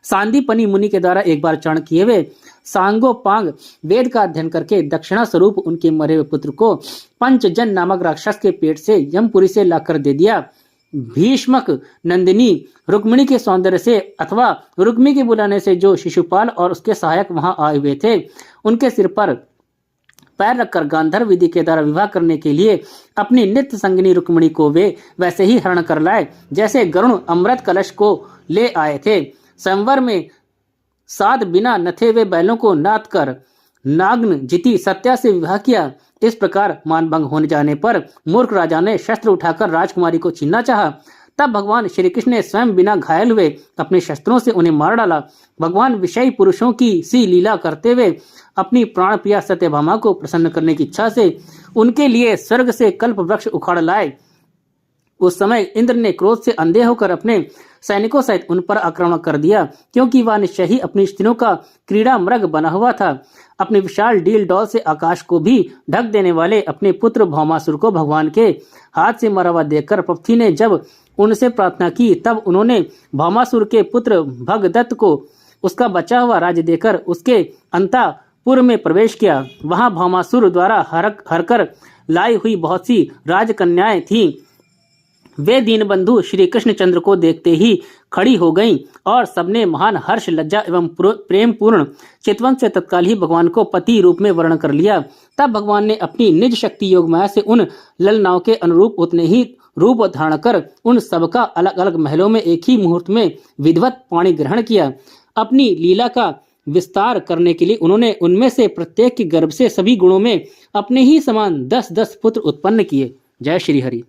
सांदीपनी मुनि के द्वारा एक बार चरण किए हुए सांगोपांग वेद का अध्ययन करके दक्षिणा स्वरूप उनके मरे हुए पुत्र को पंचजन नामक राक्षस के पेट से यमपुरी से लाकर दे दिया। भीष्मक नंदिनी रुक्मिणी के सौंदर्य से अथवा रुक्मी के बुलाने से जो शिशुपाल और उसके सहायक वहां आए हुए थे, उनके सिर पर पैर रखकर गांधर्व विधि के द्वारा विवाह करने के लिए अपनी नित्य संगिनी रुक्मिणी को वे वैसे ही हरण कर लाए जैसे गरुण अमृत कलश को ले आए थे। संवर में 7 बिना नथे हुए बैलों को नाथ कर नाग्न जिति सत्या से विवाह किया। इस प्रकार मानभंग होने जाने पर मूर्ख राजा ने शस्त्र उठाकर राजकुमारी को छीनना चाहा। तब भगवान श्री कृष्ण ने स्वयं बिना घायल हुए अपने शस्त्रों से उन्हें मार डाला। भगवान विषयी पुरुषों की सी लीला करते हुए अपनी प्राण प्रिया सत्यभामा को प्रसन्न करने की इच्छा से उनके लिए स्वर्ग से कल्प वृक्ष उखाड़ लाए। उस समय इंद्र ने क्रोध से अंधे होकर अपने सैनिकों सहित उन पर आक्रमण कर दिया, क्योंकि वह निश्चय ही अपनी स्त्रियों का क्रीड़ा मृग बना हुआ था। अपने विशाल डील डॉल से आकाश को भी ढक देने वाले अपने पुत्र भौमासुर को भगवान के हाथ से मरा हुआ देखकर पृथ्वी ने जब उनसे प्रार्थना की, तब उन्होंने भौमासुर के पुत्र भगदत्त को उसका बचा हुआ राज्य देकर उसके अंतापुर में प्रवेश किया। वहां भौमासुर द्वारा हरकर लाई हुई बहुत सी राजकन्याएं थीं। वे दीनबंधु श्री कृष्णचंद्र को देखते ही खड़ी हो गईं और सबने महान हर्ष लज्जा एवं प्रेम पूर्ण चितवन से तत्काल ही भगवान को पति रूप में वर्ण कर लिया। तब भगवान ने अपनी निज शक्ति योग माया से उन ललनाओं के अनुरूप उतने ही रूप धारण कर उन सबका अलग अलग महलों में एक ही मुहूर्त में विधिवत पाणी ग्रहण किया। अपनी लीला का विस्तार करने के लिए उन्होंने उनमें से प्रत्येक के गर्भ से सभी गुणों में अपने ही समान 10-10 पुत्र उत्पन्न किए। जय श्री हरि।